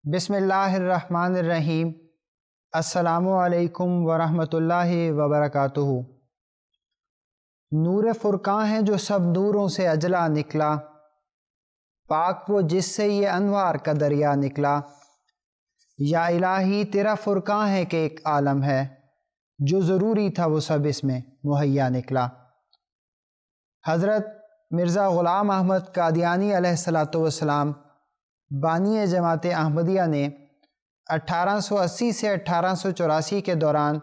بسم اللہ الرحمن الرحیم۔ السلام علیکم ورحمۃ اللہ وبرکاتہ۔ نور فرقاں ہے جو سب نوروں سے اجلا نکلا، پاک وہ جس سے یہ انوار کا دریا نکلا۔ یا الہی تیرا فرقاں ہے کہ ایک عالم ہے، جو ضروری تھا وہ سب اس میں مہیا نکلا۔ حضرت مرزا غلام احمد قادیانی علیہ السلام بانی جماعت احمدیہ نے 1880 سے 1884 کے دوران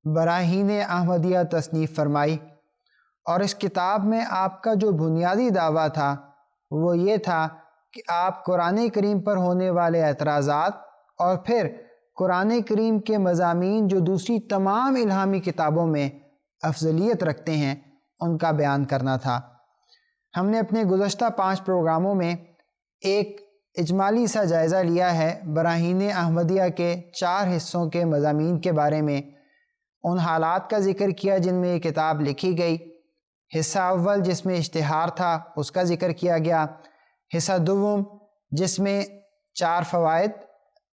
براہین احمدیہ تصنیف فرمائی، اور اس کتاب میں آپ کا جو بنیادی دعویٰ تھا وہ یہ تھا کہ آپ قرآن کریم پر ہونے والے اعتراضات اور پھر قرآن کریم کے مضامین جو دوسری تمام الہامی کتابوں میں افضلیت رکھتے ہیں ان کا بیان کرنا تھا۔ ہم نے اپنے گزشتہ 5 پروگراموں میں ایک اجمالی سا جائزہ لیا ہے براہین احمدیہ کے 4 حصوں کے مضامین کے بارے میں، ان حالات کا ذکر کیا جن میں یہ کتاب لکھی گئی۔ حصہ اول جس میں اشتہار تھا اس کا ذکر کیا گیا، حصہ دوم جس میں 4 فوائد،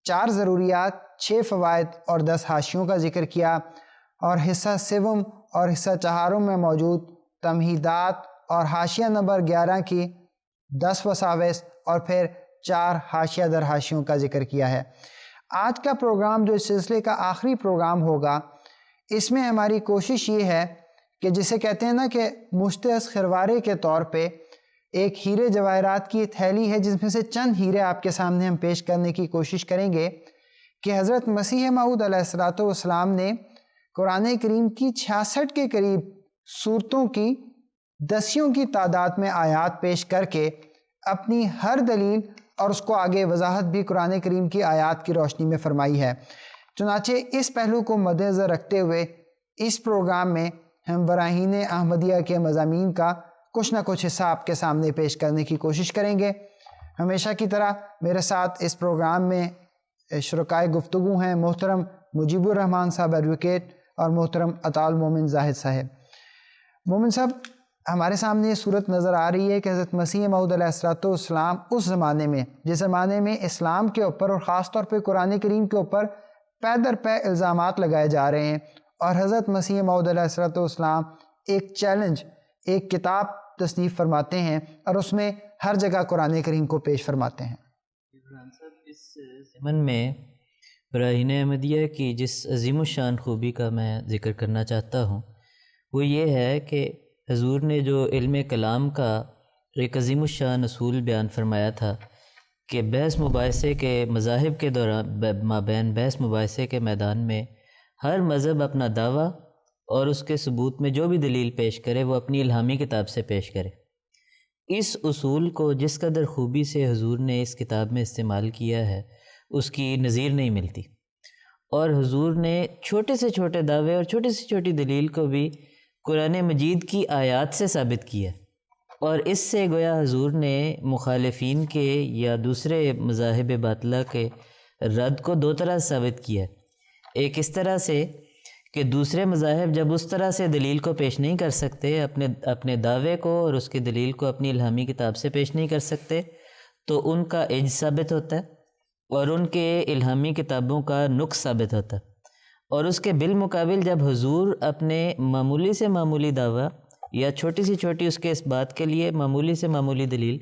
4 ضروریات، 6 فوائد اور 10 حاشیوں کا ذکر کیا، اور حصہ سوم اور حصہ چہارم میں موجود تمہیدات اور حاشیہ نمبر 11 کی 10 وساوس اور پھر 4 حاشیہ در حاشیوں کا ذکر کیا ہے۔ آج کا پروگرام جو اس سلسلے کا آخری پروگرام ہوگا، اس میں ہماری کوشش یہ ہے کہ جسے کہتے ہیں نا کہ مشتہس خروارے کے طور پہ ایک ہیرے جواہرات کی تھیلی ہے، جس میں سے چند ہیرے آپ کے سامنے ہم پیش کرنے کی کوشش کریں گے کہ حضرت مسیح موعود علیہ السلام نے قرآن کریم کی 66 کے قریب صورتوں کی دسیوں کی تعداد میں آیات پیش کر کے اپنی ہر دلیل اور اس کو آگے وضاحت بھی قرآن کریم کی آیات کی روشنی میں فرمائی ہے۔ چنانچہ اس پہلو کو مد نظر رکھتے ہوئے اس پروگرام میں ہم براہین احمدیہ کے مضامین کا کچھ نہ کچھ حصہ آپ کے سامنے پیش کرنے کی کوشش کریں گے۔ ہمیشہ کی طرح میرے ساتھ اس پروگرام میں شرکائے گفتگو ہیں محترم مجیب الرحمان صاحب ایڈوکیٹ اور محترم عطا المومن زاہد صاحب۔ مومن صاحب، ہمارے سامنے یہ صورت نظر آ رہی ہے کہ حضرت مسیح موعود علیہ السلام اس زمانے میں، جس زمانے میں اسلام کے اوپر اور خاص طور پہ قرآن کریم کے اوپر پے در پے الزامات لگائے جا رہے ہیں، اور حضرت مسیح موعود علیہ السلام ایک چیلنج، ایک کتاب تصنیف فرماتے ہیں اور اس میں ہر جگہ قرآن کریم کو پیش فرماتے ہیں۔ اس ضمن میں براہین احمدیہ کی جس عظیم الشان خوبی کا میں ذکر کرنا چاہتا ہوں وہ یہ ہے کہ حضور نے جو علم کلام کا ایک عظیم الشان اصول بیان فرمایا تھا کہ بحث مباحثے کے مذاہب کے دوران مابین بحث مباحثے کے میدان میں ہر مذہب اپنا دعویٰ اور اس کے ثبوت میں جو بھی دلیل پیش کرے وہ اپنی الہامی کتاب سے پیش کرے۔ اس اصول کو جس قدر خوبی سے حضور نے اس کتاب میں استعمال کیا ہے اس کی نظیر نہیں ملتی، اور حضور نے چھوٹے سے چھوٹے دعوے اور چھوٹی سے چھوٹی دلیل کو بھی قرآن مجید کی آیات سے ثابت کیا، اور اس سے گویا حضور نے مخالفین کے یا دوسرے مذاہب باطلہ کے رد کو 2 طرح ثابت کیا۔ ایک اس طرح سے کہ دوسرے مذاہب جب اس طرح سے دلیل کو پیش نہیں کر سکتے، اپنے دعوے کو اور اس کی دلیل کو اپنی الہامی کتاب سے پیش نہیں کر سکتے، تو ان کا عجز ثابت ہوتا ہے اور ان کے الہامی کتابوں کا نقص ثابت ہوتا ہے۔ اور اس کے بالمقابل جب حضور اپنے معمولی سے معمولی دعویٰ یا چھوٹی سے چھوٹی اس کے اس بات کے لیے معمولی سے معمولی دلیل،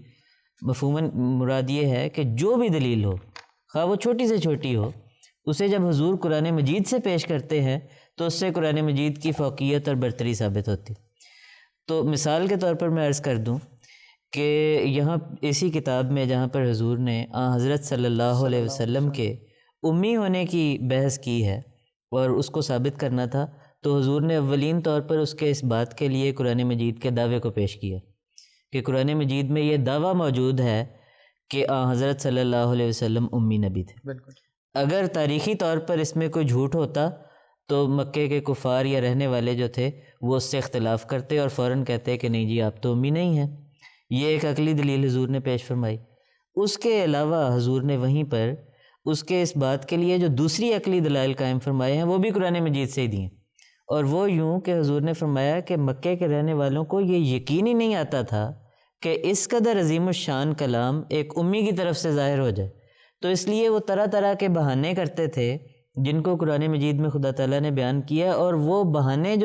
مفہوماً مراد یہ ہے کہ جو بھی دلیل ہو خواہ وہ چھوٹی سے چھوٹی ہو، اسے جب حضور قرآن مجید سے پیش کرتے ہیں تو اس سے قرآن مجید کی فوقیت اور برتری ثابت ہوتی۔ تو مثال کے طور پر میں عرض کر دوں کہ یہاں اسی کتاب میں جہاں پر حضور نے حضرت صلی اللہ علیہ وسلم کے امی ہونے کی بحث کی ہے اور اس کو ثابت کرنا تھا، تو حضور نے اولین طور پر اس کے اس بات کے لیے قرآن مجید کے دعوے کو پیش کیا کہ قرآن مجید میں یہ دعویٰ موجود ہے کہ حضرت صلی اللہ علیہ وسلم امی نبی تھے۔ اگر تاریخی طور پر اس میں کوئی جھوٹ ہوتا تو مکے کے کفار یا رہنے والے جو تھے وہ اس سے اختلاف کرتے اور فوراً کہتے کہ نہیں جی آپ تو امی نہیں ہیں۔ یہ ایک عقلی دلیل حضور نے پیش فرمائی۔ اس کے علاوہ حضور نے وہیں پر اس کے اس بات کے لیے جو دوسری عقلی دلائل قائم فرمائے ہیں وہ بھی قرآن مجید سے ہی دیے، اور وہ یوں کہ حضور نے فرمایا کہ مکے کے رہنے والوں کو یہ یقین ہی نہیں آتا تھا کہ اس قدر عظیم الشان کلام ایک امی کی طرف سے ظاہر ہو جائے، تو اس لیے وہ طرح طرح کے بہانے کرتے تھے جن کو قرآن مجید میں خدا تعالیٰ نے بیان کیا، اور وہ بہانے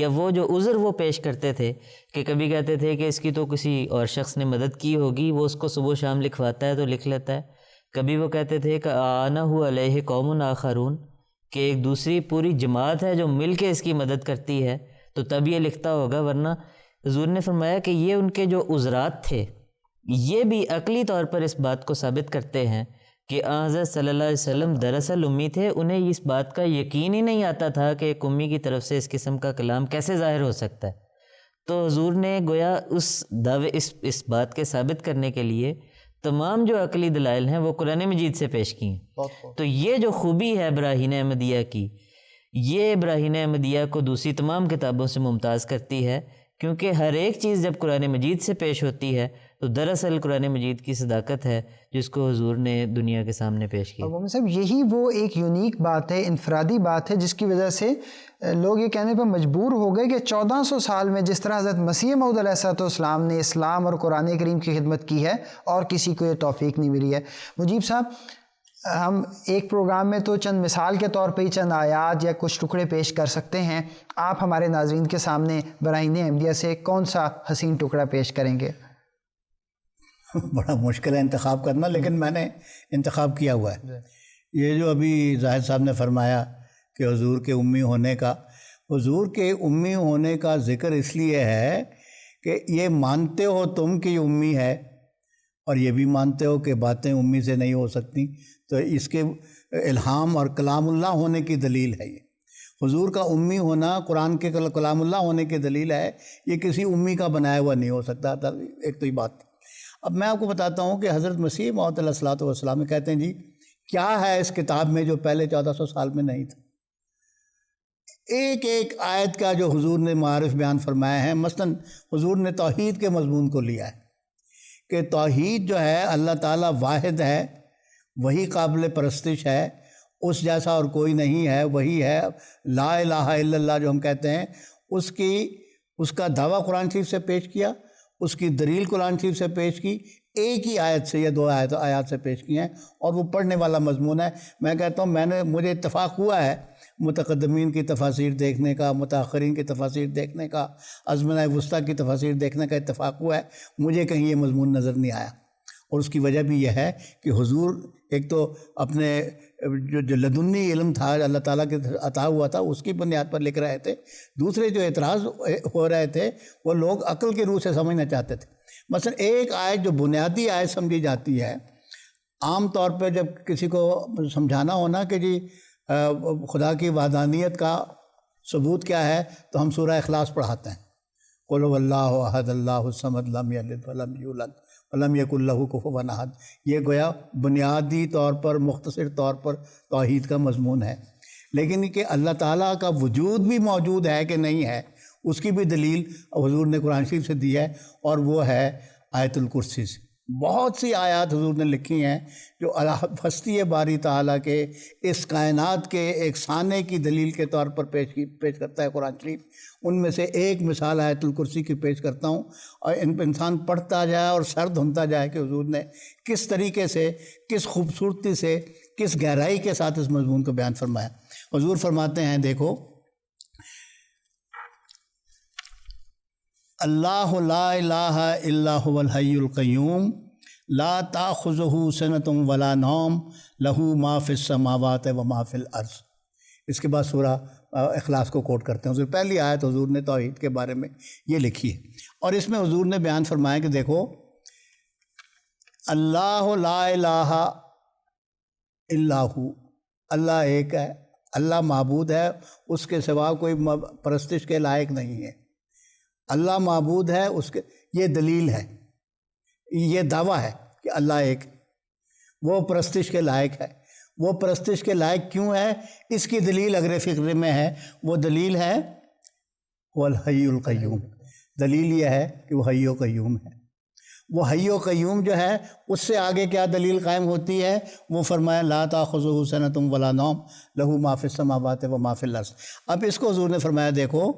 وہ جو عذر وہ پیش کرتے تھے کہ کبھی کہتے تھے کہ اس کی تو کسی اور شخص نے مدد کی ہوگی، وہ اس کو صبح و شام لکھواتا ہے تو لکھ لیتا ہے، کبھی وہ کہتے تھے کہ آنہ علیہ قوم آخرون، کہ ایک دوسری پوری جماعت ہے جو مل کے اس کی مدد کرتی ہے تو تب یہ لکھتا ہوگا، ورنہ حضور نے فرمایا کہ یہ ان کے جو عذرات تھے یہ بھی عقلی طور پر اس بات کو ثابت کرتے ہیں کہ حضرت صلی اللہ علیہ وسلم دراصل امی تھے، انہیں اس بات کا یقین ہی نہیں آتا تھا کہ ایک امی کی طرف سے اس قسم کا کلام کیسے ظاہر ہو سکتا ہے۔ تو حضور نے گویا اس بات کے ثابت کرنے کے لیے تمام جو عقلی دلائل ہیں وہ قرآن مجید سے پیش کی ہیں۔ تو یہ جو خوبی ہے براہین احمدیہ کی، یہ براہین احمدیہ کو دوسری تمام کتابوں سے ممتاز کرتی ہے، کیونکہ ہر ایک چیز جب قرآن مجید سے پیش ہوتی ہے تو دراصل قرآن مجید کی صداقت ہے جس کو حضور نے دنیا کے سامنے پیش کیا۔ مومن صاحب یہی وہ ایک یونیک بات ہے، انفرادی بات ہے، جس کی وجہ سے لوگ یہ کہنے پر مجبور ہو گئے کہ 1400 سال میں جس طرح حضرت مسیح موعود علیہ السلام نے اسلام اور قرآن کریم کی خدمت کی ہے اور کسی کو یہ توفیق نہیں ملی ہے۔ مجیب صاحب، ہم ایک پروگرام میں تو چند مثال کے طور پہ ہی چند آیات یا کچھ ٹکڑے پیش کر سکتے ہیں، آپ ہمارے ناظرین کے سامنے براہین احمدیہ سے کون سا حسین ٹکڑا پیش کریں گے؟ بڑا مشکل ہے انتخاب کرنا، لیکن میں نے انتخاب کیا ہوا ہے۔ یہ جو ابھی زاہد صاحب نے فرمایا کہ حضور کے امی ہونے کا، حضور کے امی ہونے کا ذکر اس لیے ہے کہ یہ مانتے ہو تم کہ یہ امی ہے، اور یہ بھی مانتے ہو کہ باتیں امی سے نہیں ہو سکتی، تو اس کے الہام اور کلام اللہ ہونے کی دلیل ہے۔ یہ حضور کا امی ہونا قرآن کے کلام اللہ ہونے کی دلیل ہے، یہ کسی امی کا بنایا ہوا نہیں ہو سکتا تھا۔ ایک تو یہ بات۔ اب میں آپ کو بتاتا ہوں کہ حضرت مسیح موعود علیہ الصلوۃ والسلام کہتے ہیں جی کیا ہے اس کتاب میں جو پہلے 1400 سال میں نہیں تھا۔ ایک ایک آیت کا جو حضور نے معارف بیان فرمایا ہے، مثلاً حضور نے توحید کے مضمون کو لیا ہے کہ توحید جو ہے اللہ تعالیٰ واحد ہے، وہی قابل پرستش ہے، اس جیسا اور کوئی نہیں ہے، وہی ہے لا الہ الا اللہ جو ہم کہتے ہیں، اس کا دعویٰ قرآن شریف سے پیش کیا، اس کی دلیل قرآن شریف سے پیش کی، ایک ہی آیت سے یا 2 آیات سے پیش کی ہیں، اور وہ پڑھنے والا مضمون ہے۔ میں کہتا ہوں مجھے اتفاق ہوا ہے متقدمین کی تفاسیر دیکھنے کا، متاخرین کی تفاسیر دیکھنے کا، ازمنہ وسطیٰ کی تفاسیر دیکھنے کا اتفاق ہوا ہے، مجھے کہیں یہ مضمون نظر نہیں آیا۔ اور اس کی وجہ بھی یہ ہے کہ حضور ایک تو اپنے جو لدنی علم تھا اللہ تعالیٰ کے عطا ہوا تھا اس کی بنیاد پر لکھ رہے تھے، دوسرے جو اعتراض ہو رہے تھے وہ لوگ عقل کی روح سے سمجھنا چاہتے تھے۔ مثلا ایک آیت جو بنیادی آیت سمجھی جاتی ہے، عام طور پہ جب کسی کو سمجھانا ہونا کہ جی خدا کی وحدانیت کا ثبوت کیا ہے تو ہم سورہ اخلاص پڑھاتے ہیں، قل هو اللہ احد اللہ الصمد لم یلد ولم یولد ولم یکن لہ کفوا احد۔ یہ گویا بنیادی طور پر مختصر طور پر توحید کا مضمون ہے، لیکن کہ اللہ تعالیٰ کا وجود بھی موجود ہے کہ نہیں ہے اس کی بھی دلیل حضور نے قرآن شریف سے دی ہے، اور وہ ہے آیت الکرسی سے۔ بہت سی آیات حضور نے لکھی ہیں جو ہستی باری تعالیٰ کے اس کائنات کے ایک سانے کی دلیل کے طور پر پیش کرتا ہے قرآن شریف۔ ان میں سے ایک مثال آیت الکرسی کی پیش کرتا ہوں، اور ان پہ انسان پڑھتا جائے اور سر دھنتا جائے کہ حضور نے کس طریقے سے، کس خوبصورتی سے، کس گہرائی کے ساتھ اس مضمون کو بیان فرمایا۔ حضور فرماتے ہیں دیکھو، اللہ لا الہ الا هو الحی القیوم لا تاخذہ سنۃ ولا نوم لہ ما فی السماوات و ما فی الارض۔ اس کے بعد سورہ اخلاص کو کوٹ کرتے ہیں۔ حضور پہلی آیت حضور نے توحید کے بارے میں یہ لکھی ہے، اور اس میں حضور نے بیان فرمایا کہ دیکھو اللہ لا الہ الا هو، اللہ ایک ہے، اللہ معبود ہے، اس کے سوا کوئی پرستش کے لائق نہیں ہے۔ اللہ معبود ہے، اس کے یہ دلیل ہے، یہ دعویٰ ہے کہ اللہ ایک، وہ پرستش کے لائق ہے۔ وہ پرستش کے لائق کیوں ہے؟ اس کی دلیل اگر فکر میں ہے، وہ دلیل ہے وہ الحی القیوم۔ دلیل یہ ہے کہ وہ حی و قیوم ہے۔ وہ حی و قیوم جو ہے اس سے آگے کیا دلیل قائم ہوتی ہے؟ وہ فرمایا لا تاخذہ سنۃ ولا نوم لہ ما فی السماوات و ما فی الارض۔ اب اس کو حضور نے فرمایا دیکھو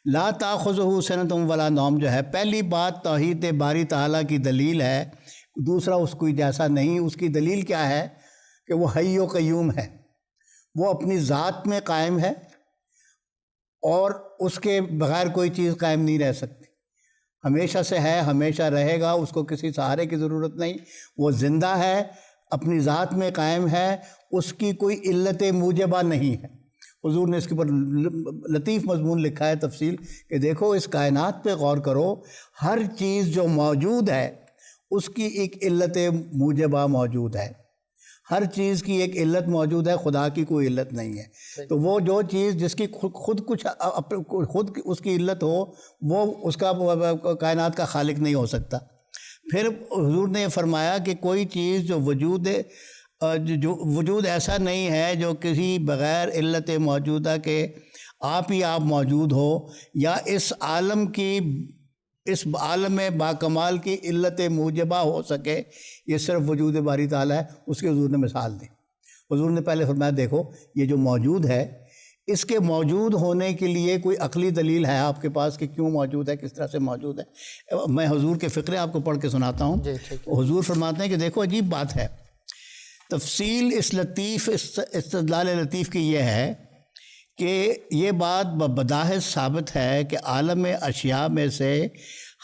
لا تاخذہ سنۃ ولا نوم جو ہے، پہلی بات توحید باری تعالیٰ کی دلیل ہے دوسرا اس کوئی جیسا نہیں. اس کی دلیل کیا ہے کہ وہ حی و قیوم ہے, وہ اپنی ذات میں قائم ہے اور اس کے بغیر کوئی چیز قائم نہیں رہ سکتی. ہمیشہ سے ہے, ہمیشہ رہے گا, اس کو کسی سہارے کی ضرورت نہیں. وہ زندہ ہے, اپنی ذات میں قائم ہے, اس کی کوئی علت موجبہ نہیں ہے. حضور نے اس کے اوپر لطیف مضمون لکھا ہے, تفصیل, کہ دیکھو اس کائنات پہ غور کرو, ہر چیز جو موجود ہے اس کی ایک علت موجبہ موجود ہے. ہر چیز کی ایک علت موجود ہے, خدا کی کوئی علت نہیں ہے. تو وہ جو چیز جس کی خود اس کی علت ہو, وہ اس کا کائنات کا خالق نہیں ہو سکتا. پھر حضور نے فرمایا کہ کوئی چیز جو وجود ایسا نہیں ہے جو کسی بغیر علت موجودہ کے آپ ہی آپ موجود ہو, یا اس عالم باکمال کی علت موجبہ ہو سکے. یہ صرف وجود باری تعالیٰ ہے. اس کے حضور نے مثال دی. حضور نے پہلے فرمایا دیکھو یہ جو موجود ہے, اس کے موجود ہونے کے لیے کوئی عقلی دلیل ہے آپ کے پاس کہ کیوں موجود ہے, کس طرح سے موجود ہے؟ میں حضور کے فقرے آپ کو پڑھ کے سناتا ہوں. حضور فرماتے ہیں کہ دیکھو عجیب بات ہے. تفصیل اس لطیف استدلال لطیف کی یہ ہے کہ یہ بات بظاہر ثابت ہے کہ عالم اشیاء میں سے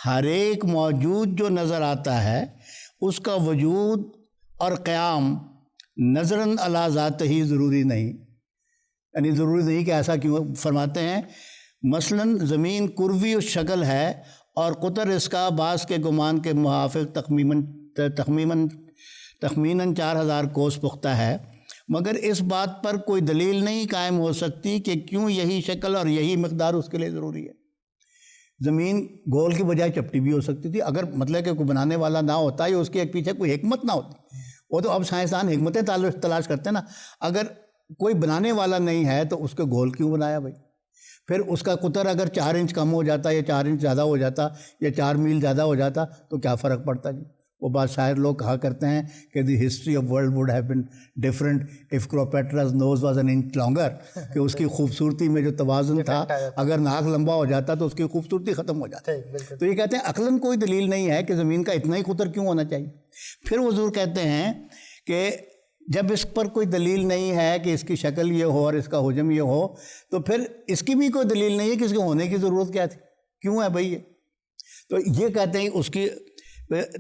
ہر ایک موجود جو نظر آتا ہے اس کا وجود اور قیام نظراً علی ذات ہی ضروری نہیں. یعنی ضروری نہیں کہ ایسا کیوں فرماتے ہیں. مثلاً زمین کروی اس شکل ہے اور قطر اس کا بعض کے گمان کے موافق تخمیناً 4000 کوس پختہ ہے, مگر اس بات پر کوئی دلیل نہیں قائم ہو سکتی کہ کیوں یہی شکل اور یہی مقدار اس کے لیے ضروری ہے. زمین گول کی بجائے چپٹی بھی ہو سکتی تھی, اگر مطلب کہ کوئی بنانے والا نہ ہوتا یا اس کے ایک پیچھے کوئی حکمت نہ ہوتی. وہ تو اب سائنسدان حکمتیں تلاش کرتے ہیں نا. اگر کوئی بنانے والا نہیں ہے تو اس کو گول کیوں بنایا بھائی؟ پھر اس کا قطر اگر 4 انچ کم ہو جاتا یا 4 انچ زیادہ ہو جاتا یا 4 میل زیادہ ہو جاتا تو کیا فرق پڑتا جی؟ وہ بات شاعر لوگ کہا کرتے ہیں کہ the history of world would have been different if Cleopatra's nose was an inch longer. کہ اس کی خوبصورتی میں جو توازن تھا, اگر ناک لمبا ہو جاتا تو اس کی خوبصورتی ختم ہو جاتی. تو یہ کہتے ہیں عقلاً کوئی دلیل نہیں ہے کہ زمین کا اتنا ہی قطر کیوں ہونا چاہیے. پھر حضور کہتے ہیں کہ جب اس پر کوئی دلیل نہیں ہے کہ اس کی شکل یہ ہو اور اس کا حجم یہ ہو, تو پھر اس کی بھی کوئی دلیل نہیں ہے کہ اس کے ہونے کی ضرورت کیا تھی, کیوں ہے بھائی یہ. تو یہ کہتے ہیں اس کی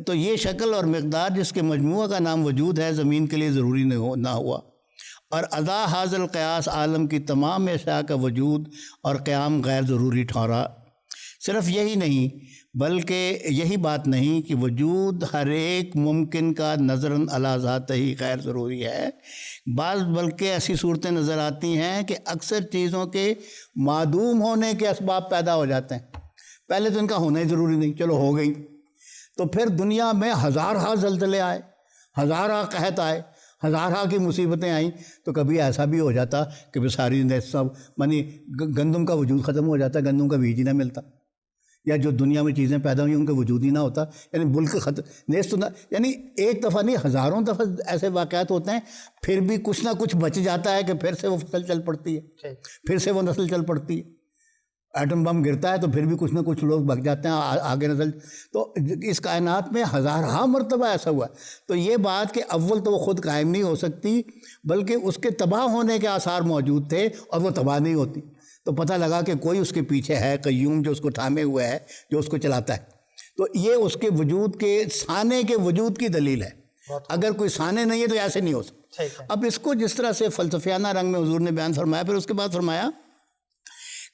تو یہ شکل اور مقدار جس کے مجموعہ کا نام وجود ہے زمین کے لیے ضروری نہ ہوا. اور ادا حاضل قیاس عالم کی تمام اشیاء کا وجود اور قیام غیر ضروری ٹھہرا. صرف یہی نہیں بلکہ یہی بات نہیں کہ وجود ہر ایک ممکن کا نظراً علی ذات ہی غیر ضروری ہے. بعض بلکہ ایسی صورتیں نظر آتی ہیں کہ اکثر چیزوں کے معدوم ہونے کے اسباب پیدا ہو جاتے ہیں. پہلے تو ان کا ہونا ہی ضروری نہیں, چلو ہو گئی. تو پھر دنیا میں ہزارہ زلزلے آئے, ہزارہ قحط آئے, ہزارہ کی مصیبتیں آئیں. تو کبھی ایسا بھی ہو جاتا کہ ساری سب گندم کا وجود ختم ہو جاتا, گندم کا بیج ہی نہ ملتا, یا جو دنیا میں چیزیں پیدا ہوئی ان کا وجود ہی نہ ہوتا. یعنی ملک ختم یعنی ایک دفعہ نہیں ہزاروں دفعہ ایسے واقعات ہوتے ہیں. پھر بھی کچھ نہ کچھ بچ جاتا ہے کہ پھر سے وہ فصل چل پڑتی ہے, پھر سے وہ نسل چل پڑتی ہے. ایٹم بم گرتا ہے تو پھر بھی کچھ نہ کچھ لوگ بچ جاتے ہیں آگے نسل. تو اس کائنات میں ہزارہ مرتبہ ایسا ہوا ہے. تو یہ بات کہ اول تو وہ خود قائم نہیں ہو سکتی بلکہ اس کے تباہ ہونے کے آثار موجود تھے اور وہ تباہ نہیں ہوتی. تو پتہ لگا کہ کوئی اس کے پیچھے ہے قیوم جو اس کو تھامے ہوئے ہے, جو اس کو چلاتا ہے. تو یہ اس کے وجود کے سانے کے وجود کی دلیل ہے. اگر کوئی سانے نہیں ہے تو ایسے نہیں ہو سکتا. اب اس کو جس طرح سے فلسفیانہ رنگ میں حضور نے بیان فرمایا, پھر اس کے بعد فرمایا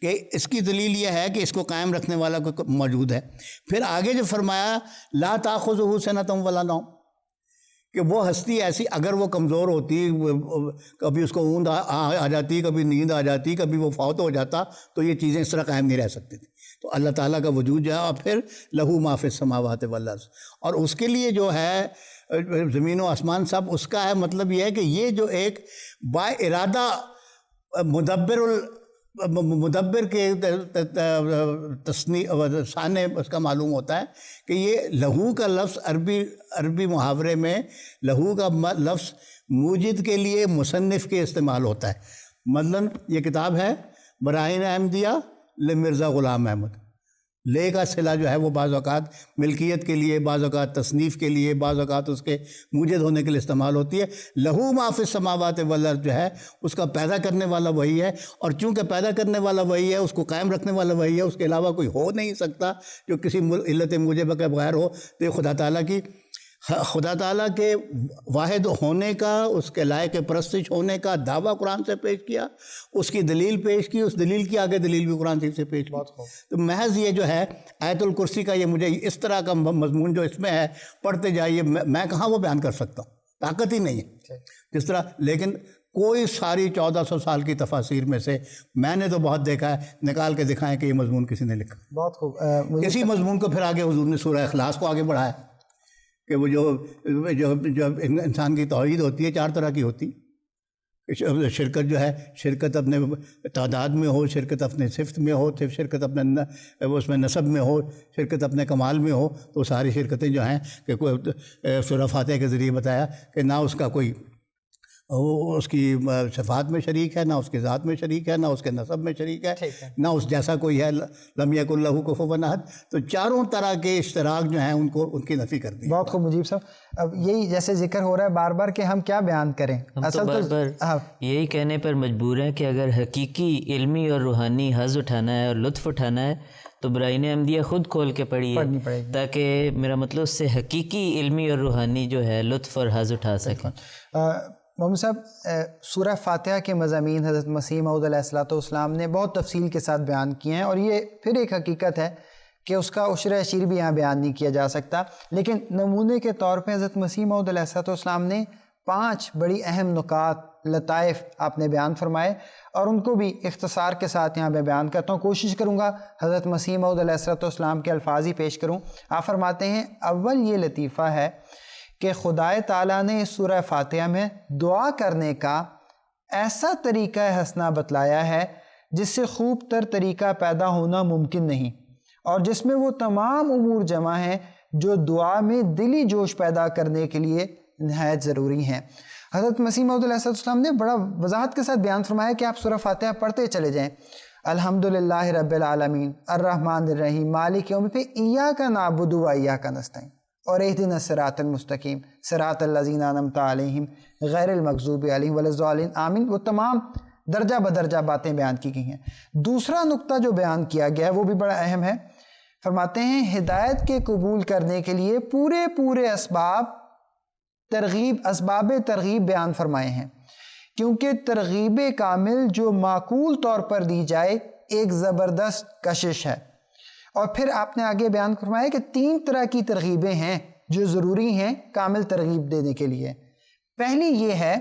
کہ اس کی دلیل یہ ہے کہ اس کو قائم رکھنے والا کوئی موجود ہے. پھر آگے جو فرمایا لا تاخذہ سنۃ ولا نوم, کہ وہ ہستی ایسی اگر وہ کمزور ہوتی, کبھی اس کو اونگ آ جاتی, کبھی نیند آ جاتی, کبھی وہ فوت ہو جاتا, تو یہ چیزیں اس طرح قائم نہیں رہ سکتی تھیں. تو اللہ تعالیٰ کا وجود جو ہے, اور پھر لہو ما فی السماوات والارض, اور اس کے لیے جو ہے زمین و آسمان سب اس کا ہے. مطلب یہ ہے کہ یہ جو ایک با ارادہ مدبر کے شانے اس کا معلوم ہوتا ہے کہ یہ لہو کا لفظ عربی محاورے میں لہو کا لفظ موجد کے لیے مصنف کے استعمال ہوتا ہے. مثلاً یہ کتاب ہے براہین احمدیہ لمرزا غلام احمد, لے کا صلہ جو ہے وہ بعض اوقات ملکیت کے لیے، بعض اوقات تصنیف کے لیے، بعض اوقات اس کے موجد ہونے کے لیے استعمال ہوتی ہے۔ لہو ما فی السماوات والارض جو ہے اس کا پیدا کرنے والا وہی ہے، اور چونکہ پیدا کرنے والا وہی ہے، اس کو قائم رکھنے والا وہی ہے، اس کے علاوہ کوئی ہو نہیں سکتا جو کسی علت موجبہ کے بغیر ہو۔ تو یہ خدا تعالیٰ کے واحد ہونے کا، اس کے لائق پرستش ہونے کا دعویٰ قرآن سے پیش کیا، اس کی دلیل پیش کی، اس دلیل کی آگے دلیل بھی قرآن سے پیش کی۔ تو محض یہ جو ہے آیت الکرسی کا، یہ مجھے اس طرح کا مضمون جو اس میں ہے پڑھتے جائیے، میں کہاں وہ بیان کر سکتا ہوں، طاقت ہی نہیں ہے جس طرح۔ لیکن کوئی ساری 1400 سال کی تفاسیر میں سے میں نے تو بہت دیکھا ہے، نکال کے دکھائیں کہ یہ مضمون کسی نے لکھا۔ بہت خوب۔ اسی مضمون کو پھر آگے حضور نے سورہ اخلاص کو آگے بڑھایا کہ وہ جو انسان کی توحید ہوتی ہے 4 طرح کی ہوتی ہے۔ شرکت جو ہے، شرکت اپنے تعداد میں ہو، شرکت اپنے صفت میں ہو، شرکت اپنے اس میں نسب میں ہو، شرکت اپنے کمال میں ہو، تو ساری شرکتیں جو ہیں کہ کوئی سورہ فاتحہ کے ذریعے بتایا کہ نہ اس کا کوئی وہ اس کی صفات میں شریک ہے، نہ اس کے ذات میں شریک ہے، نہ اس کے نسب میں شریک ہے، نہ اس جیسا کوئی ہے، لم یکن لہ کفوا احد۔ تو 4 طرح کے اشتراک جو ہیں ان کی نفی کر دی۔ بہت خوب مجیب صاحب۔ اب یہی جیسے ذکر ہو رہا ہے بار بار کہ ہم کیا بیان کریں، ہم تو بار بار یہی کہنے پر مجبور ہیں کہ اگر حقیقی علمی اور روحانی حظ اٹھانا ہے اور لطف اٹھانا ہے تو برائین احمدیہ خود کھول کے پڑھیے، تاکہ میرا مطلب اس سے حقیقی علمی اور روحانی جو ہے لطف اور حظ اٹھا سکیں۔ محمد صاحب، سورہ فاتحہ کے مضامین حضرت مسیح موعود علیہ الصلوۃ والسلام نے بہت تفصیل کے ساتھ بیان کیے ہیں، اور یہ پھر ایک حقیقت ہے کہ اس کا عشر اشیر بھی یہاں بیان نہیں کیا جا سکتا، لیکن نمونے کے طور پہ حضرت مسیح موعود علیہ الصلوۃ والسلام نے 5 بڑی اہم نکات، لطائف آپ نے بیان فرمائے، اور ان کو بھی اختصار کے ساتھ یہاں میں بیان کرتا ہوں۔ کوشش کروں گا حضرت مسیح موعود علیہ الصلوۃ والسلام کے الفاظ ہی پیش کروں۔ آپ فرماتے ہیں، اول یہ لطیفہ ہے کہ خدائے تعالیٰ نے اس سورہ فاتحہ میں دعا کرنے کا ایسا طریقہ حسنہ بتلایا ہے جس سے خوب تر طریقہ پیدا ہونا ممکن نہیں، اور جس میں وہ تمام امور جمع ہیں جو دعا میں دلی جوش پیدا کرنے کے لیے نہایت ضروری ہیں۔ حضرت مسیح موعود علیہ السلام نے بڑا وضاحت کے ساتھ بیان فرمایا کہ آپ سورہ فاتحہ پڑھتے چلے جائیں، الحمدللہ رب العالمین الرحمن الرحیم مالک یوم الدین، پہ ایاک نعبد و ایاک نستعین، اور اہدنا الصراط المستقیم صراط الذین انعمت علیہم غیر المغضوب علیہم ولا الضالین آمین۔ وہ تمام درجہ بدرجہ باتیں بیان کی گئی ہیں۔ دوسرا نقطہ جو بیان کیا گیا ہے وہ بھی بڑا اہم ہے۔ فرماتے ہیں، ہدایت کے قبول کرنے کے لیے پورے اسباب ترغیب بیان فرمائے ہیں، کیونکہ ترغیب کامل جو معقول طور پر دی جائے ایک زبردست کشش ہے۔ اور پھر آپ نے آگے بیان فرمایا کہ 3 طرح کی ترغیبیں ہیں جو ضروری ہیں کامل ترغیب دینے کے لیے۔ پہلی یہ ہے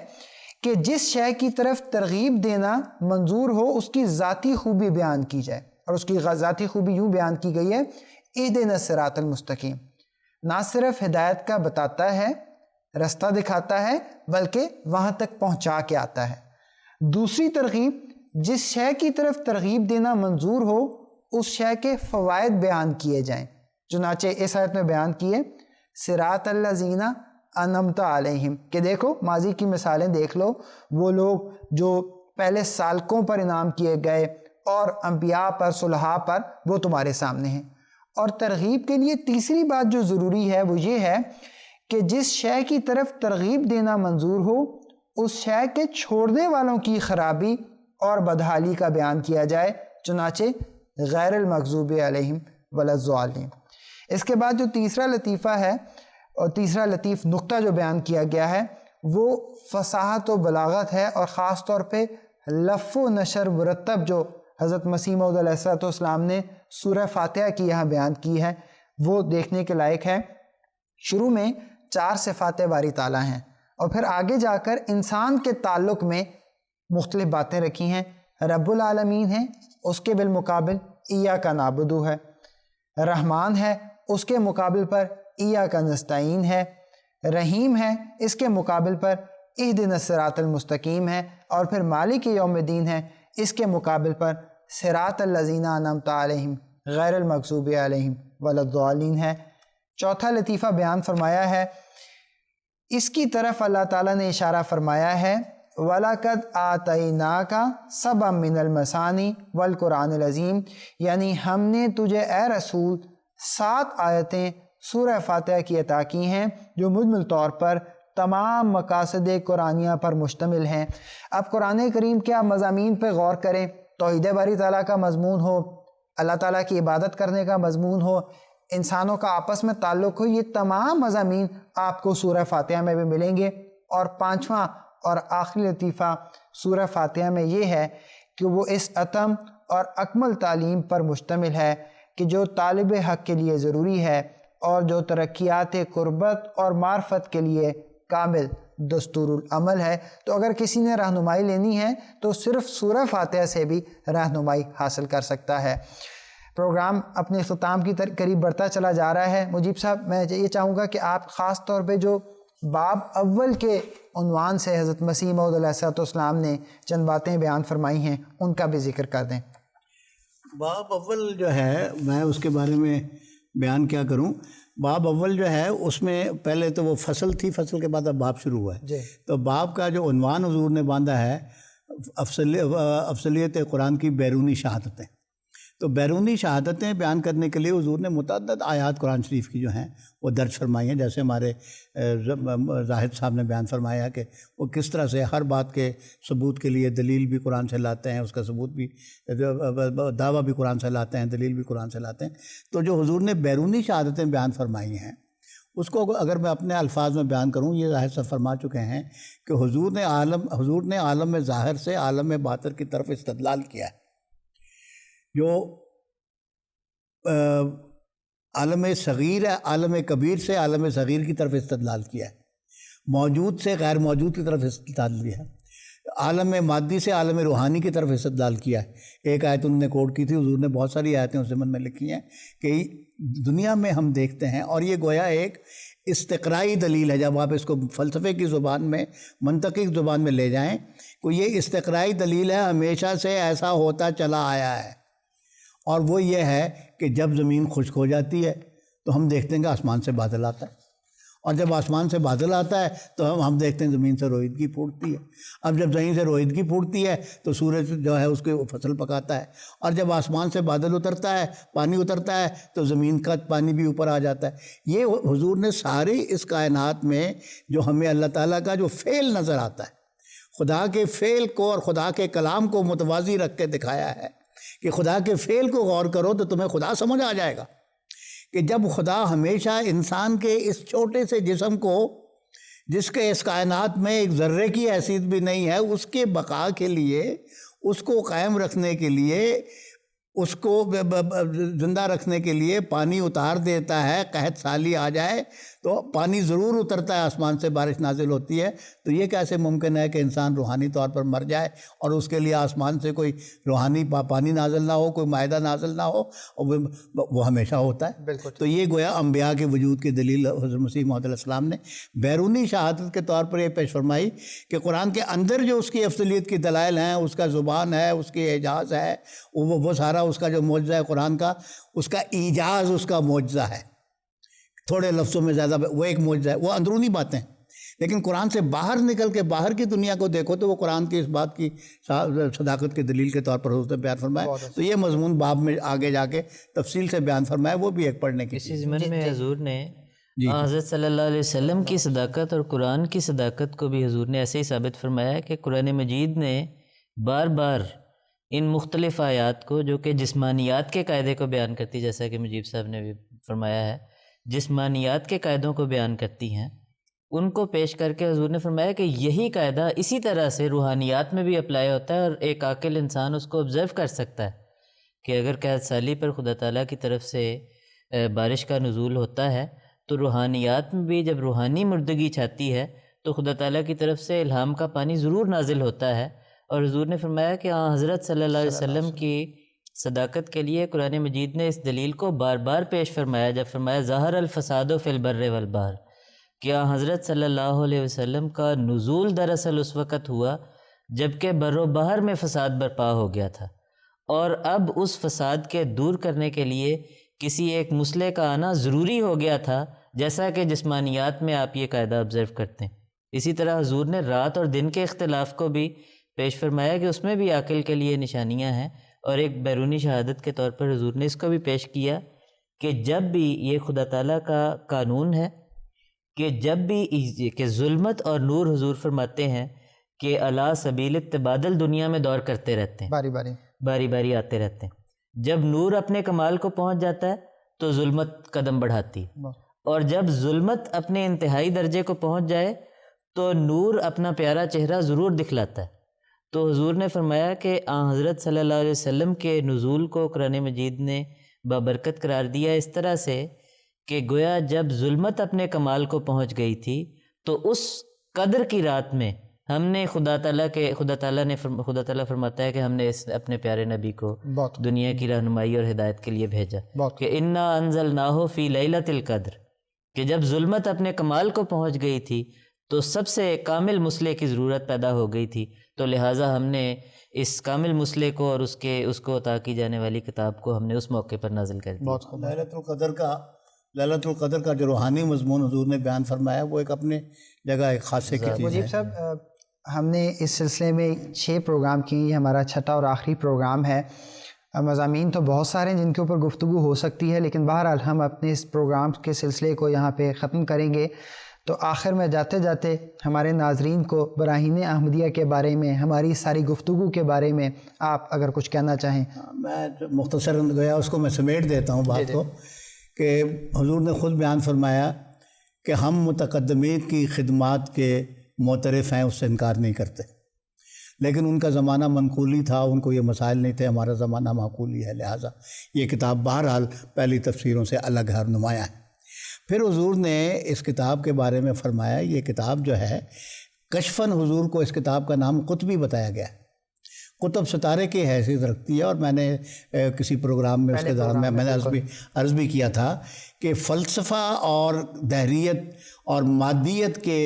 کہ جس شے کی طرف ترغیب دینا منظور ہو اس کی ذاتی خوبی بیان کی جائے، اور اس کی ذاتی خوبی یوں بیان کی گئی ہے، اہدنا الصراط المستقیم، نہ صرف ہدایت کا بتاتا ہے، رستہ دکھاتا ہے، بلکہ وہاں تک پہنچا کے آتا ہے۔ دوسری ترغیب، جس شے کی طرف ترغیب دینا منظور ہو اس شے کے فوائد بیان کیے جائیں، چنانچہ اس آیت میں بیان کیے صراط الذین انعمت علیہم، کہ دیکھو ماضی کی مثالیں دیکھ لو، وہ لوگ جو پہلے سالکوں پر انعام کیے گئے اور انبیاء پر، صلحاء پر، وہ تمہارے سامنے ہیں۔ اور ترغیب کے لیے تیسری بات جو ضروری ہے وہ یہ ہے کہ جس شے کی طرف ترغیب دینا منظور ہو اس شے کے چھوڑنے والوں کی خرابی اور بدحالی کا بیان کیا جائے، چنانچہ غیر المغضوب علیہم ولا الضالین۔ اس کے بعد جو تیسرا لطیفہ ہے اور تیسرا لطیف نقطہ جو بیان کیا گیا ہے وہ فصاحت و بلاغت ہے، اور خاص طور پہ لف و نشر مرتب جو حضرت مسیح موعود علیہ السلام نے سورہ فاتحہ کی یہاں بیان کی ہے وہ دیکھنے کے لائق ہے۔ شروع میں 4 صفات باری تعالیٰ ہیں، اور پھر آگے جا کر انسان کے تعلق میں مختلف باتیں رکھی ہیں۔ رب العالمین ہے، اس کے بالمقابل ایاک نعبد ہے، رحمان ہے، اس کے مقابل پر ایاک نستعین ہے، رحیم ہے، اس کے مقابل پر اہدنا الصراط المستقیم ہے، اور پھر مالک یوم الدین ہے، اس کے مقابل پر صراط الذین انعمت علیہم غیر المغضوب علیہم ولا الضالین ہے۔ چوتھا لطیفہ بیان فرمایا ہے، اس کی طرف اللہ تعالیٰ نے اشارہ فرمایا ہے وَلَقَدْ آتَيْنَاكَ سَبْعًا مِّنَ الْمَثَانِي وَالْقُرْآنِ الْعَظِيمِ، یعنی ہم نے تجھے اے رسول 7 آیتیں سورہ فاتحہ کی عطا کی ہیں جو مجمل طور پر تمام مقاصد قرآنیہ پر مشتمل ہیں۔ اب قرآن کریم کے آپ مضامین پہ غور کریں، توحید باری تعالیٰ کا مضمون ہو، اللہ تعالیٰ کی عبادت کرنے کا مضمون ہو، انسانوں کا آپس میں تعلق ہو، یہ تمام مضامین آپ کو سورہ فاتحہ میں بھی ملیں گے۔ اور 5واں اور آخری لطیفہ سورہ فاتحہ میں یہ ہے کہ وہ اس اتم اور اکمل تعلیم پر مشتمل ہے کہ جو طالب حق کے لیے ضروری ہے اور جو ترقیات قربت اور معرفت کے لیے کامل دستور العمل ہے۔ تو اگر کسی نے رہنمائی لینی ہے تو صرف سورہ فاتحہ سے بھی رہنمائی حاصل کر سکتا ہے۔ پروگرام اپنے اختتام کی قریب بڑھتا چلا جا رہا ہے۔ مجیب صاحب، میں یہ چاہوں گا کہ آپ خاص طور پہ جو باب اول کے عنوان سے حضرت مسیح موعود علیہ السلام نے چند باتیں بیان فرمائی ہیں ان کا بھی ذکر کر دیں۔ باب اول جو ہے، میں اس کے بارے میں بیان کیا کروں۔ باب اول جو ہے اس میں پہلے تو وہ فصل تھی، فصل کے بعد اب باب شروع ہوا ہے۔ تو باب کا جو عنوان حضور نے باندھا ہے افضلیت قرآن کی بیرونی شہادتیں۔ تو بیرونی شہادتیں بیان کرنے کے لیے حضور نے متعدد آیات قرآن شریف کی جو ہیں وہ درج فرمائی ہیں، جیسے ہمارے زاہد صاحب نے بیان فرمایا کہ وہ کس طرح سے ہر بات کے ثبوت کے لیے دلیل بھی قرآن سے لاتے ہیں، اس کا ثبوت بھی دعویٰ بھی قرآن سے لاتے ہیں، دلیل بھی قرآن سے لاتے ہیں۔ تو جو حضور نے بیرونی شہادتیں بیان فرمائی ہیں اس کو اگر میں اپنے الفاظ میں بیان کروں، یہ زاہد صاحب فرما چکے ہیں کہ حضور نے عالم ظاہر سے عالم باطن کی طرف استدلال کیا ہے۔ جو عالم صغیر ہے، عالم کبیر سے عالم صغیر کی طرف استدلال کیا ہے، موجود سے غیر موجود کی طرف استدلال کیا ہے، عالم مادی سے عالم روحانی کی طرف استدلال کیا ہے۔ ایک آیت انہوں نے کوٹ کی تھی، حضور نے بہت ساری آیتیں اس ضمن میں لکھی ہیں کہ دنیا میں ہم دیکھتے ہیں، اور یہ گویا ایک استقرائی دلیل ہے۔ جب آپ اس کو فلسفے کی زبان میں، منطقی زبان میں لے جائیں تو یہ استقرائی دلیل ہے، ہمیشہ سے ایسا ہوتا چلا آیا ہے۔ اور وہ یہ ہے کہ جب زمین خشک ہو جاتی ہے تو ہم دیکھتے ہیں کہ آسمان سے بادل آتا ہے، اور جب آسمان سے بادل آتا ہے تو ہم دیکھتے ہیں زمین سے روئیدگی پھوٹتی ہے۔ اب جب زمین سے روئیدگی پھوٹتی ہے تو سورج جو ہے اس کو فصل پکاتا ہے، اور جب آسمان سے بادل اترتا ہے، پانی اترتا ہے تو زمین کا پانی بھی اوپر آ جاتا ہے۔ یہ حضور نے ساری اس کائنات میں جو ہمیں اللہ تعالیٰ کا جو فعل نظر آتا ہے، خدا کے فعل کو اور خدا کے کلام کو متوازی رکھ کے دکھایا ہے کہ خدا کے فعل کو غور کرو تو تمہیں خدا سمجھ آ جائے گا کہ جب خدا ہمیشہ انسان کے اس چھوٹے سے جسم کو، جس کے اس کائنات میں ایک ذرے کی حیثیت بھی نہیں ہے، اس کے بقا کے لیے، اس کو قائم رکھنے کے لیے، اس کو زندہ رکھنے کے لیے پانی اتار دیتا ہے، قحط سالی آ جائے تو پانی ضرور اترتا ہے، آسمان سے بارش نازل ہوتی ہے۔ تو یہ کیسے ممکن ہے کہ انسان روحانی طور پر مر جائے اور اس کے لیے آسمان سے کوئی روحانی پانی نازل نہ ہو، کوئی معاہدہ نازل نہ ہو، اور وہ ہمیشہ ہوتا ہے۔ بالکل۔ تو یہ گویا انبیاء کے وجود کی دلیل حضرت مسیح موعود علیہ السلام نے بیرونی شہادت کے طور پر یہ پیش فرمائی کہ قرآن کے اندر جو اس کی افضلیت کی دلائل ہیں، اس کا زبان ہے، اس کی اعجاز ہے، وہ سارا اس کا جو معجزہ ہے قرآن کا، اس کا ایجاز اس کا معجزہ ہے، تھوڑے لفظوں میں زیادہ وہ ایک معجزہ ہے، وہ اندرونی باتیں۔ لیکن قرآن سے باہر نکل کے باہر کی دنیا کو دیکھو تو وہ قرآن کی اس بات کی صداقت کی دلیل کے طور پر حضرت نے بیان فرمایا۔ تو یہ مضمون باب میں آگے جا کے تفصیل سے بیان فرمایا، وہ بھی ایک پڑھنے کی اسی ضمن میں حضور نے حضرت صلی اللہ علیہ وسلم کی صداقت اور قرآن کی صداقت کو بھی حضور نے ایسے ہی ثابت فرمایا کہ قرآن مجید نے بار بار ان مختلف آیات کو، جو کہ جسمانیات کے قاعدے کو بیان کرتی، جیسا کہ مجیب صاحب نے بھی فرمایا ہے، جسمانیات کے قاعدوں کو بیان کرتی ہیں، ان کو پیش کر کے حضور نے فرمایا کہ یہی قاعدہ اسی طرح سے روحانیات میں بھی اپلائی ہوتا ہے، اور ایک عاقل انسان اس کو آبزرو کر سکتا ہے کہ اگر قحط سالی پر خدا تعالیٰ کی طرف سے بارش کا نزول ہوتا ہے تو روحانیات میں بھی جب روحانی مردگی چھاتی ہے تو خدا تعالیٰ کی طرف سے الہام کا پانی ضرور نازل ہوتا ہے۔ اور حضور نے فرمایا کہ حضرت صلی اللہ علیہ وسلم کی صداقت کے لیے قرآن مجید نے اس دلیل کو بار بار پیش فرمایا جب فرمایا ظاہر الفساد فی البر والبحر، کہ حضرت صلی اللہ علیہ وسلم کا نزول دراصل اس وقت ہوا جب کہ بر و بحر میں فساد برپا ہو گیا تھا، اور اب اس فساد کے دور کرنے کے لیے کسی ایک مسئلے کا آنا ضروری ہو گیا تھا، جیسا کہ جسمانیات میں آپ یہ قاعدہ آبزرو کرتے ہیں۔ اسی طرح حضور نے رات اور دن کے اختلاف کو بھی پیش فرمایا کہ اس میں بھی عقل کے لیے نشانیاں ہیں، اور ایک بیرونی شہادت کے طور پر حضور نے اس کو بھی پیش کیا کہ جب بھی یہ خدا تعالیٰ کا قانون ہے کہ جب بھی کہ ظلمت اور نور، حضور فرماتے ہیں کہ علی سبیل التبادل دنیا میں دور کرتے رہتے ہیں، باری باری آتے رہتے ہیں۔ جب نور اپنے کمال کو پہنچ جاتا ہے تو ظلمت قدم بڑھاتی، اور جب ظلمت اپنے انتہائی درجے کو پہنچ جائے تو نور اپنا پیارا چہرہ ضرور دکھلاتا ہے۔ تو حضور نے فرمایا کہ حضرت صلی اللہ علیہ وسلم کے نزول کو قرآن مجید نے بابرکت قرار دیا اس طرح سے کہ گویا جب ظلمت اپنے کمال کو پہنچ گئی تھی تو اس قدر کی رات میں ہم نے خدا تعالیٰ فرماتا ہے کہ ہم نے اپنے پیارے نبی کو دنیا کی رہنمائی اور ہدایت کے لیے بھیجا کہ انا انزلناہ فی لیلۃ القدر، کہ جب ظلمت اپنے کمال کو پہنچ گئی تھی تو سب سے کامل مصلح کی ضرورت پیدا ہو گئی تھی، تو لہٰذا ہم نے اس کامل مصلح کو اور اس کو عطا کی جانے والی کتاب کو ہم نے اس موقع پر نازل کر دیا۔ ليلۃ القدر کا جو روحانی مضمون حضور نے بیان فرمایا وہ ایک اپنے جگہ ایک خاصے کی چیز ہے۔ مجیب صاحب، ہم نے اس سلسلے میں 6 پروگرام کیے، یہ ہمارا 6واں اور آخری پروگرام ہے۔ مضامین تو بہت سارے ہیں جن کے اوپر گفتگو ہو سکتی ہے، لیکن بہرحال ہم اپنے اس پروگرام کے سلسلے کو یہاں پہ ختم کریں گے۔ تو آخر میں جاتے جاتے ہمارے ناظرین کو براہین احمدیہ کے بارے میں، ہماری ساری گفتگو کے بارے میں آپ اگر کچھ کہنا چاہیں۔ میں مختصر گویا اس کو میں سمیٹ دیتا ہوں بات کو، کہ حضور نے خود بیان فرمایا کہ ہم متقدمین کی خدمات کے معترف ہیں، اس سے انکار نہیں کرتے، لیکن ان کا زمانہ منقولی تھا، ان کو یہ مسائل نہیں تھے، ہمارا زمانہ معقولی ہے، لہٰذا یہ کتاب بہرحال پہلی تفسیروں سے الگ ہے اور نمایاں ہے۔ پھر حضور نے اس کتاب کے بارے میں فرمایا، یہ کتاب جو ہے کشفاً حضور کو اس کتاب کا نام قطبی بتایا گیا ہے، قطب ستارے کی حیثیت رکھتی ہے، اور میں نے کسی پروگرام میں اس کے دوران میں نے عرض بھی کیا تھا کہ فلسفہ اور دہریت اور مادیت کے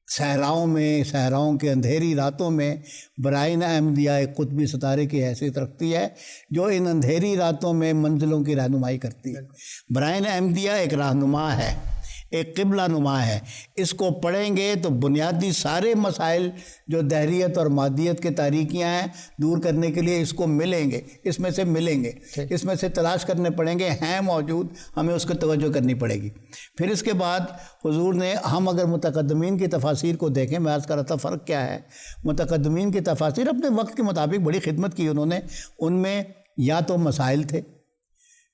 صحراؤں کے اندھیری راتوں میں براہین احمدیہ ایک قطبی ستارے کی حیثیت رکھتی ہے جو ان اندھیری راتوں میں منزلوں کی رہنمائی کرتی ہے۔ براہین احمدیہ ایک رہنما ہے، ایک قبلہ نما ہے، اس کو پڑھیں گے تو بنیادی سارے مسائل جو دہریت اور مادیت کے تاریکیاں ہیں دور کرنے کے لیے اس کو ملیں گے، اس میں سے ملیں گے، اس میں سے تلاش کرنے پڑیں گے، ہیں موجود، ہمیں اس کو توجہ کرنی پڑے گی۔ پھر اس کے بعد حضور نے، ہم اگر متقدمین کی تفاسیر کو دیکھیں، میں عرض کر رہا تھا فرق کیا ہے، متقدمین کی تفاسیر اپنے وقت کے مطابق بڑی خدمت کی انہوں نے، ان میں یا تو مسائل تھے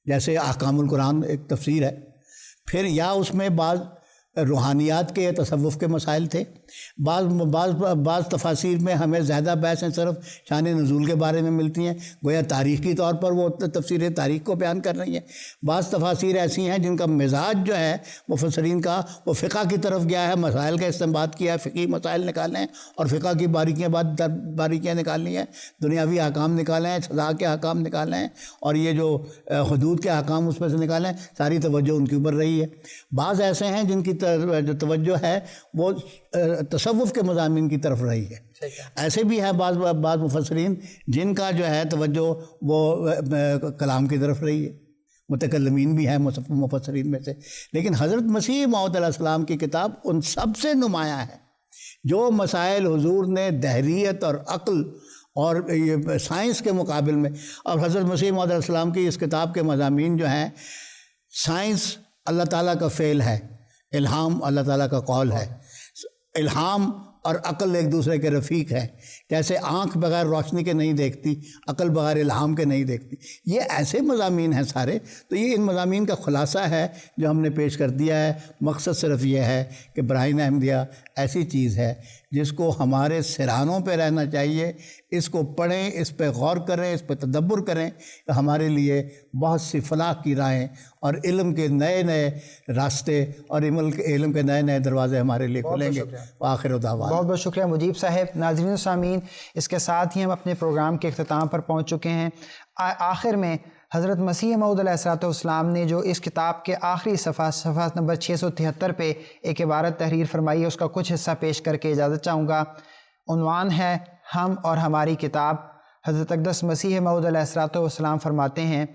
جیسے احکام القرآن ایک تفسیر ہے، پھر یا اس میں بعض روحانیات کے تصوف کے مسائل تھے، بعض تفاسیر میں ہمیں زیادہ بحثیں صرف شان نزول کے بارے میں ملتی ہیں، گویا تاریخی طور پر وہ تفسیر تاریخ کو بیان کر رہی ہیں، بعض تفاسیر ایسی ہیں جن کا مزاج جو ہے مفسرین کا وہ فقہ کی طرف گیا ہے، مسائل کا استنباط کیا ہے، فقہی مسائل نکالے ہیں اور فقہ کی باریکیاں نکالنی ہیں، دنیاوی احکام نکالے ہیں، سزا کے احکام نکالے ہیں، اور یہ جو حدود کے احکام اس میں سے نکالے ہیں، ساری توجہ ان کے اوپر رہی ہے۔ بعض ایسے ہیں جن کی جو توجہ ہے وہ تصوف کے مضامین کی طرف رہی ہے، ایسے بھی ہیں بعض مفسرین جن کا جو ہے توجہ وہ کلام کی طرف رہی ہے، متکلمین بھی ہیں مفسرین میں سے، لیکن حضرت مسیح موعود علیہ السلام کی کتاب ان سب سے نمایاں ہے۔ جو مسائل حضور نے دہریت اور عقل اور سائنس کے مقابل میں، اور حضرت مسیح موعود علیہ السلام کی اس کتاب کے مضامین جو ہیں، سائنس اللہ تعالیٰ کا فعل ہے، الہام اللہ تعالیٰ کا قول ہے، الہام اور عقل ایک دوسرے کے رفیق ہے، جیسے آنکھ بغیر روشنی کے نہیں دیکھتی، عقل بغیر الہام کے نہیں دیکھتی، یہ ایسے مضامین ہیں سارے۔ تو یہ ان مضامین کا خلاصہ ہے جو ہم نے پیش کر دیا ہے۔ مقصد صرف یہ ہے کہ براہین احمدیہ ایسی چیز ہے جس کو ہمارے سرانوں پہ رہنا چاہیے، اس کو پڑھیں، اس پہ غور کریں، اس پہ تدبر کریں، تو ہمارے لیے بہت سی فلاح کی راہیں اور علم کے نئے نئے راستے اور علم کے نئے نئے دروازے ہمارے لیے کھلیں گے۔ آخر دعوانا، بہت بہت شکریہ مجیب صاحب۔ ناظرین و سامعین، اس کے ساتھ ہی ہم اپنے پروگرام کے اختتام پر پہنچ چکے ہیں۔ آخر میں حضرت مسیح موعود علیہ السلام نے جو اس کتاب کے آخری صفحہ نمبر 673 پہ ایک عبارت تحریر فرمائی ہے، اس کا کچھ حصہ پیش کر کے اجازت چاہوں گا۔ عنوان ہے ہم اور ہماری کتاب۔ حضرت اقدس مسیح موعود علیہ السلام فرماتے ہیں،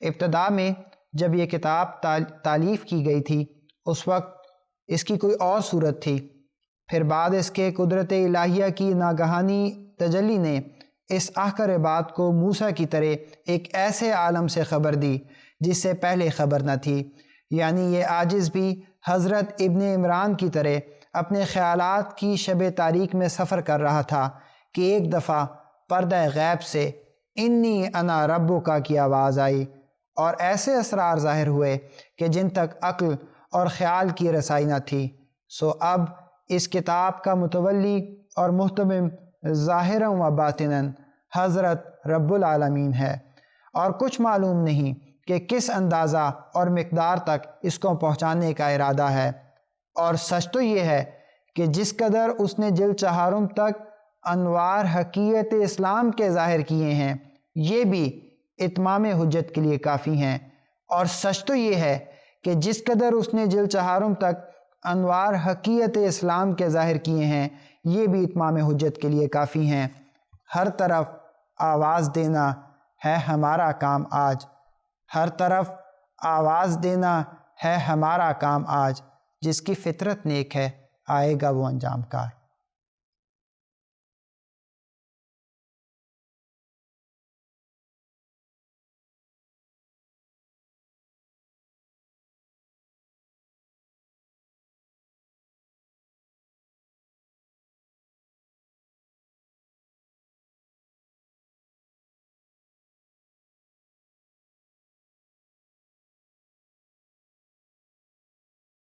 ابتدا میں جب یہ کتاب تالیف کی گئی تھی اس وقت اس کی کوئی اور صورت تھی، پھر بعد اس کے قدرت الہیہ کی ناگہانی تجلی نے اس احقر بات کو موسیٰ کی طرح ایک ایسے عالم سے خبر دی جس سے پہلے خبر نہ تھی، یعنی یہ عاجز بھی حضرت ابن عمران کی طرح اپنے خیالات کی شب تاریک میں سفر کر رہا تھا کہ ایک دفعہ پردہ غیب سے انی انا ربک کی آواز آئی اور ایسے اسرار ظاہر ہوئے کہ جن تک عقل اور خیال کی رسائی نہ تھی۔ سو اب اس کتاب کا متولی اور محتمم ظاہراً و باطناً حضرت رب العالمین ہے، اور کچھ معلوم نہیں کہ کس اندازہ اور مقدار تک اس کو پہنچانے کا ارادہ ہے، اور سچ تو یہ ہے کہ جس قدر اس نے جلد چہارم تک انوار حقیقت اسلام کے ظاہر کیے ہیں یہ بھی اتمام حجت کے لیے کافی ہیں، اور سچ تو یہ ہے کہ جس قدر اس نے جلد چہارم تک انوار حقیقت اسلام کے ظاہر کیے ہیں یہ بھی اتمام حجت کے لیے کافی ہیں۔ ہر طرف آواز دینا ہے ہمارا کام آج، ہر طرف آواز دینا ہے ہمارا کام آج، جس کی فطرت نیک ہے آئے گا وہ انجام کار۔